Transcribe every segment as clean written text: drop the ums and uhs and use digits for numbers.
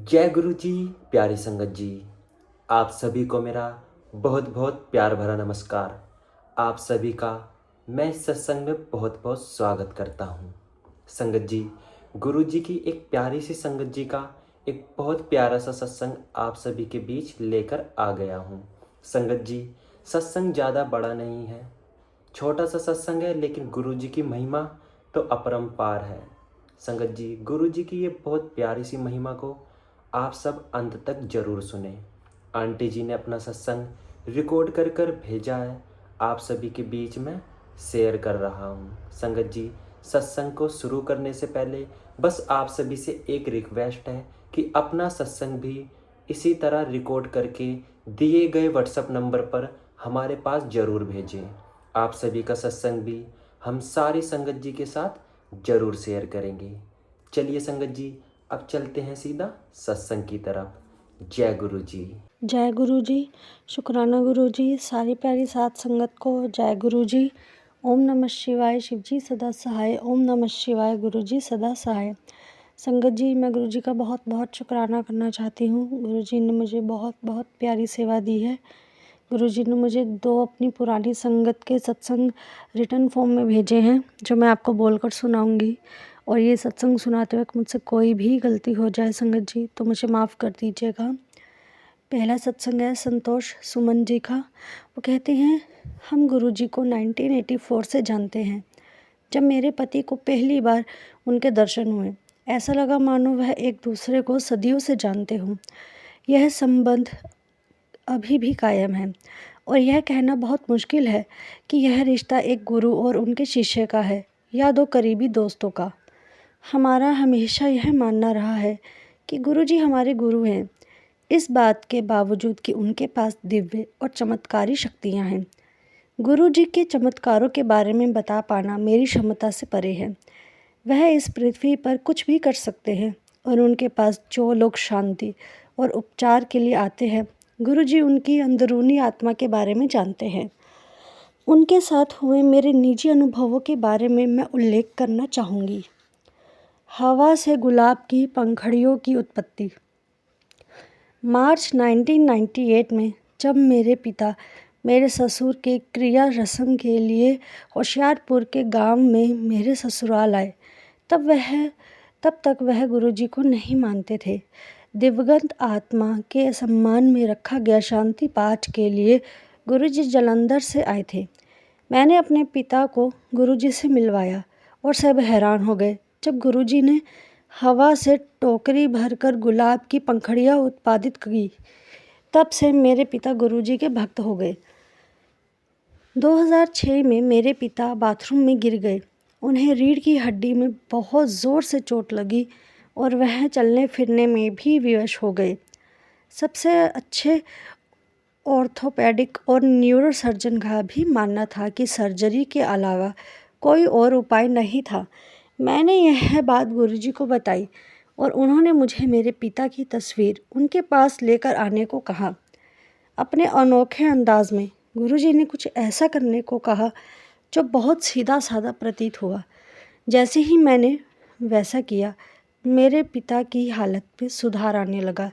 जय गुरु जी। प्यारी संगत जी, आप सभी को मेरा बहुत बहुत प्यार भरा नमस्कार। आप सभी का मैं इस सत्संग में बहुत बहुत स्वागत करता हूँ। संगत जी, गुरु जी की एक प्यारी सी संगत जी का एक बहुत प्यारा सा सत्संग आप सभी के बीच लेकर आ गया हूँ। संगत जी, सत्संग ज़्यादा बड़ा नहीं है, छोटा सा सत्संग है, लेकिन गुरु जी की महिमा तो अपरंपार है। संगत जी, गुरु जी की ये बहुत प्यारी सी महिमा को आप सब अंत तक जरूर सुने। आंटी जी ने अपना सत्संग रिकॉर्ड कर कर भेजा है, आप सभी के बीच में शेयर कर रहा हूँ। संगत जी, सत्संग को शुरू करने से पहले बस आप सभी से एक रिक्वेस्ट है कि अपना सत्संग भी इसी तरह रिकॉर्ड करके दिए गए व्हाट्सएप नंबर पर हमारे पास ज़रूर भेजें। आप सभी का सत्संग भी हम सारी संगत जी के साथ ज़रूर शेयर करेंगे। चलिए संगत जी, अब चलते हैं सीधा सत्संग की तरफ। जय गुरु जी। जय गुरु जी। शुक्राना गुरु जी। सारी प्यारी सात संगत को जय गुरु जी। ओम नमः शिवाय। शिव जी सदा सहाय। ओम नमः शिवाय। गुरु जी सदा सहाय। संगत जी, मैं गुरु जी का बहुत बहुत शुक्राना करना चाहती हूँ। गुरु जी ने मुझे बहुत बहुत प्यारी सेवा दी है। गुरु जी ने मुझे 2 अपनी पुरानी संगत के सत्संग रिटर्न फॉर्म में भेजे हैं, जो मैं आपको बोलकर सुनाऊंगी। और ये सत्संग सुनाते वक्त मुझसे कोई भी गलती हो जाए संगत जी, तो मुझे माफ़ कर दीजिएगा। पहला सत्संग है संतोष सुमन जी का। वो कहते हैं, हम गुरु जी को 1984 से जानते हैं। जब मेरे पति को पहली बार उनके दर्शन हुए, ऐसा लगा मानो वह एक दूसरे को सदियों से जानते हों। यह संबंध अभी भी कायम है, और यह कहना बहुत मुश्किल है कि यह रिश्ता एक गुरु और उनके शिष्य का है या 2 करीबी दोस्तों का। हमारा हमेशा यह मानना रहा है कि गुरु जी हमारे गुरु हैं, इस बात के बावजूद कि उनके पास दिव्य और चमत्कारी शक्तियाँ हैं। गुरु जी के चमत्कारों के बारे में बता पाना मेरी क्षमता से परे है। वह इस पृथ्वी पर कुछ भी कर सकते हैं, और उनके पास जो लोग शांति और उपचार के लिए आते हैं, गुरु जी उनकी अंदरूनी आत्मा के बारे में जानते हैं। उनके साथ हुए मेरे निजी अनुभवों के बारे में मैं उल्लेख करना चाहूँगी। हवा से गुलाब की पंखड़ियों की उत्पत्ति। मार्च 1998 में जब मेरे पिता मेरे ससुर के क्रिया रस्म के लिए होशियारपुर के गांव में मेरे ससुराल आए, तब तक वह गुरुजी को नहीं मानते थे। दिवंगत आत्मा के सम्मान में रखा गया शांति पाठ के लिए गुरुजी जालंधर से आए थे। मैंने अपने पिता को गुरुजी से मिलवाया, और सब हैरान हो गए जब गुरुजी ने हवा से टोकरी भरकर गुलाब की पंखड़ियाँ उत्पादित की। तब से मेरे पिता गुरुजी के भक्त हो गए। 2006 में मेरे पिता बाथरूम में गिर गए। उन्हें रीढ़ की हड्डी में बहुत ज़ोर से चोट लगी, और वह चलने फिरने में भी विवश हो गए। सबसे अच्छे ऑर्थोपेडिक और न्यूरो सर्जन का भी मानना था कि सर्जरी के अलावा कोई और उपाय नहीं था। मैंने यह बात गुरुजी को बताई, और उन्होंने मुझे मेरे पिता की तस्वीर उनके पास लेकर आने को कहा। अपने अनोखे अंदाज में गुरुजी ने कुछ ऐसा करने को कहा जो बहुत सीधा साधा प्रतीत हुआ। जैसे ही मैंने वैसा किया, मेरे पिता की हालत में सुधार आने लगा।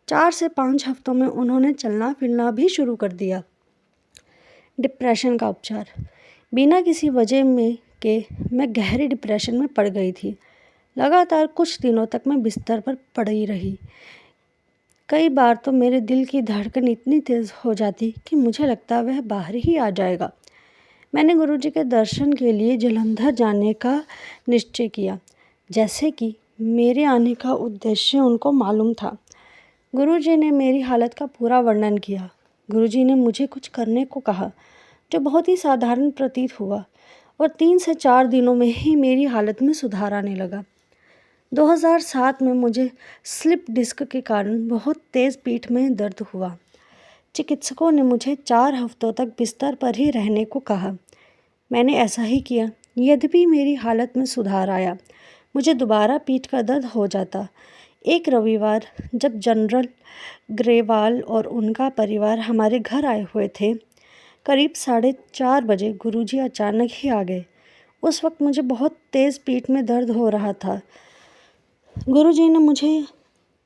4 से 5 हफ्तों में उन्होंने चलना फिरना भी शुरू कर दिया। डिप्रेशन का उपचार। बिना किसी वजह मैं गहरे डिप्रेशन में पड़ गई थी। लगातार कुछ दिनों तक मैं बिस्तर पर पड़ी रही। कई बार तो मेरे दिल की धड़कन इतनी तेज़ हो जाती कि मुझे लगता वह बाहर ही आ जाएगा। मैंने गुरुजी के दर्शन के लिए जालंधर जाने का निश्चय किया, जैसे कि मेरे आने का उद्देश्य उनको मालूम था। गुरुजी ने मेरी हालत का पूरा वर्णन किया। गुरुजी ने मुझे कुछ करने को कहा जो बहुत ही साधारण प्रतीत हुआ, और 3 से 4 दिनों में ही मेरी हालत में सुधार आने लगा। 2007 में मुझे स्लिप डिस्क के कारण बहुत तेज़ पीठ में दर्द हुआ। चिकित्सकों ने मुझे 4 हफ्तों तक बिस्तर पर ही रहने को कहा। मैंने ऐसा ही किया। यद्यपि मेरी हालत में सुधार आया, मुझे दोबारा पीठ का दर्द हो जाता। एक रविवार जब जनरल ग्रेवाल और उनका परिवार हमारे घर आए हुए थे, करीब 4:30 बजे गुरुजी अचानक ही आ गए। उस वक्त मुझे बहुत तेज़ पीठ में दर्द हो रहा था। गुरुजी ने मुझे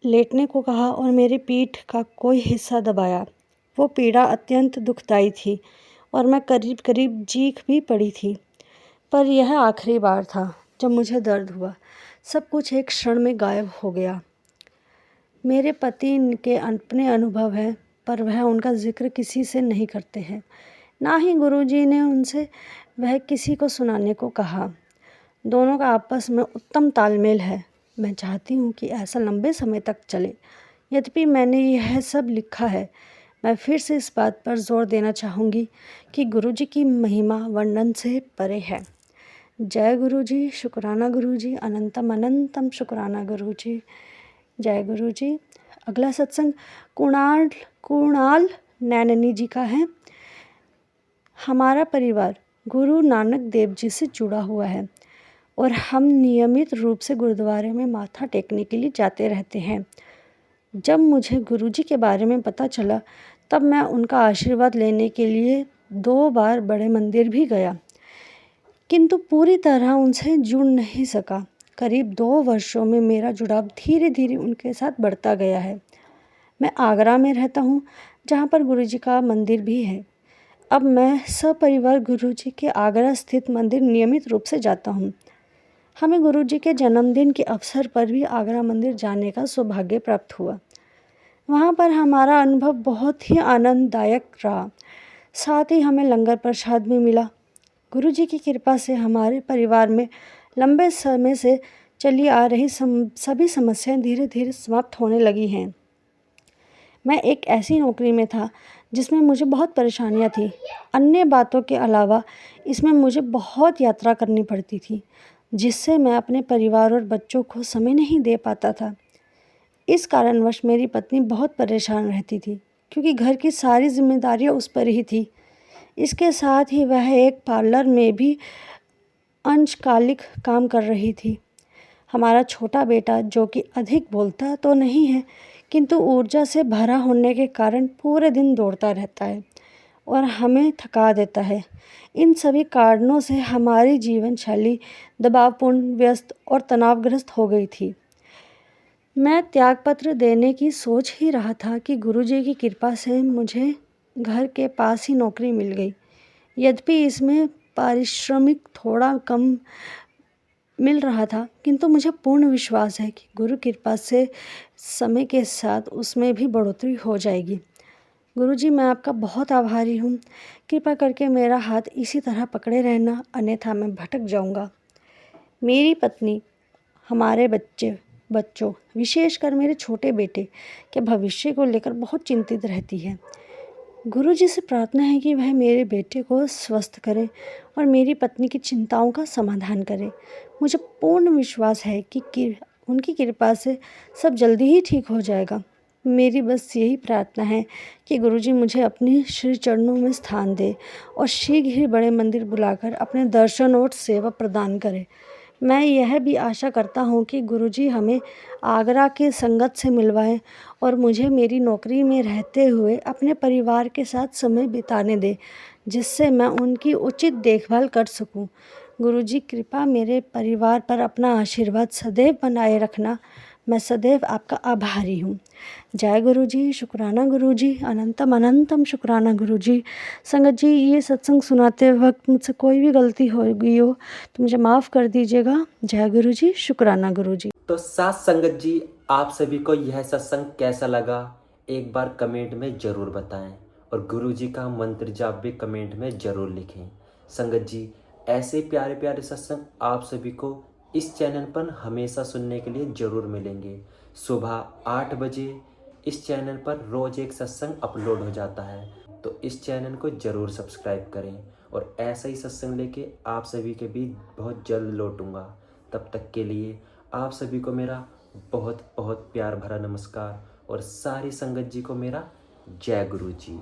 लेटने को कहा और मेरी पीठ का कोई हिस्सा दबाया। वो पीड़ा अत्यंत दुखदाई थी और मैं करीब करीब चीख भी पड़ी थी। पर यह आखिरी बार था जब मुझे दर्द हुआ। सब कुछ एक क्षण में गायब हो गया। मेरे पति के अपने अनुभव हैं, पर वह उनका जिक्र किसी से नहीं करते हैं। ना ही गुरुजी ने उनसे वह किसी को सुनाने को कहा। दोनों का आपस में उत्तम तालमेल है। मैं चाहती हूँ कि ऐसा लंबे समय तक चले। यद्यपि मैंने यह सब लिखा है, मैं फिर से इस बात पर जोर देना चाहूँगी कि गुरुजी की महिमा वर्णन से परे है। जय गुरुजी, शुक्राना गुरुजी, अनंतम अनंतम शुक्राना गुरुजी। जय गुरुजी। अगला सत्संग कुणाल नैननी जी का है। हमारा परिवार गुरु नानक देव जी से जुड़ा हुआ है और हम नियमित रूप से गुरुद्वारे में माथा टेकने के लिए जाते रहते हैं। जब मुझे गुरुजी के बारे में पता चला, तब मैं उनका आशीर्वाद लेने के लिए 2 बार बड़े मंदिर भी गया, किंतु पूरी तरह उनसे जुड़ नहीं सका। करीब 2 वर्षों में मेरा जुड़ाव धीरे धीरे उनके साथ बढ़ता गया है। मैं आगरा में रहता हूँ, जहाँ पर गुरुजी का मंदिर भी है। अब मैं सपरिवार गुरुजी के आगरा स्थित मंदिर नियमित रूप से जाता हूँ। हमें गुरुजी के जन्मदिन के अवसर पर भी आगरा मंदिर जाने का सौभाग्य प्राप्त हुआ। वहाँ पर हमारा अनुभव बहुत ही आनंददायक रहा। साथ ही हमें लंगर प्रसाद भी मिला। गुरुजी की कृपा से हमारे परिवार में लंबे समय से चली आ रही सभी समस्याएं धीरे धीरे समाप्त होने लगी हैं। मैं एक ऐसी नौकरी में था जिसमें मुझे बहुत परेशानियां थी। अन्य बातों के अलावा इसमें मुझे बहुत यात्रा करनी पड़ती थी, जिससे मैं अपने परिवार और बच्चों को समय नहीं दे पाता था। इस कारणवश मेरी पत्नी बहुत परेशान रहती थी, क्योंकि घर की सारी जिम्मेदारियां उस पर ही थी। इसके साथ ही वह एक पार्लर में भी अंशकालिक काम कर रही थी। हमारा छोटा बेटा, जो कि अधिक बोलता तो नहीं है, किंतु ऊर्जा से भरा होने के कारण पूरे दिन दौड़ता रहता है और हमें थका देता है। इन सभी कारणों से हमारी जीवन शैली दबावपूर्ण, व्यस्त और तनावग्रस्त हो गई थी। मैं त्यागपत्र देने की सोच ही रहा था कि गुरुजी की कृपा से मुझे घर के पास ही नौकरी मिल गई। यद्यपि इसमें पारिश्रमिक थोड़ा कम मिल रहा था, किंतु मुझे पूर्ण विश्वास है कि गुरु कृपा से समय के साथ उसमें भी बढ़ोतरी हो जाएगी। गुरुजी, मैं आपका बहुत आभारी हूँ। कृपा करके मेरा हाथ इसी तरह पकड़े रहना, अन्यथा मैं भटक जाऊँगा। मेरी पत्नी हमारे बच्चों विशेषकर मेरे छोटे बेटे के भविष्य को लेकर बहुत चिंतित रहती है। गुरुजी से प्रार्थना है कि वह मेरे बेटे को स्वस्थ करें और मेरी पत्नी की चिंताओं का समाधान करें। मुझे पूर्ण विश्वास है कि उनकी कृपा से सब जल्दी ही ठीक हो जाएगा। मेरी बस यही प्रार्थना है कि गुरुजी मुझे अपने श्री चरणों में स्थान दे और शीघ्र ही बड़े मंदिर बुलाकर अपने दर्शन और सेवा प्रदान करें। मैं यह भी आशा करता हूँ कि गुरुजी हमें आगरा के संगत से मिलवाएं और मुझे मेरी नौकरी में रहते हुए अपने परिवार के साथ समय बिताने दें, जिससे मैं उनकी उचित देखभाल कर सकूं। गुरुजी, कृपा मेरे परिवार पर अपना आशीर्वाद सदैव बनाए रखना। मैं सदैव आपका आभारी हूँ। जय गुरुजी, शुक्राना गुरुजी, अनंतम अनंतम शुक्राना गुरुजी। संगत जी, ये सत्संग सुनाते वक्त मुझसे कोई भी गलती हो गई हो तो मुझे माफ़ कर दीजिएगा। जय गुरुजी, शुक्राना गुरुजी। तो साथ संगत जी, आप सभी को यह सत्संग कैसा लगा एक बार कमेंट में ज़रूर बताएं और गुरुजी का मंत्र जाप भी कमेंट में ज़रूर लिखें। संगत जी, ऐसे प्यारे प्यारे सत्संग आप सभी को इस चैनल पर हमेशा सुनने के लिए ज़रूर मिलेंगे। सुबह 8 बजे इस चैनल पर रोज़ एक सत्संग अपलोड हो जाता है, तो इस चैनल को ज़रूर सब्सक्राइब करें और ऐसा ही सत्संग लेके आप सभी के बीच बहुत जल्द लौटूंगा। तब तक के लिए आप सभी को मेरा बहुत बहुत प्यार भरा नमस्कार और सारी संगत जी को मेरा जय गुरु जी।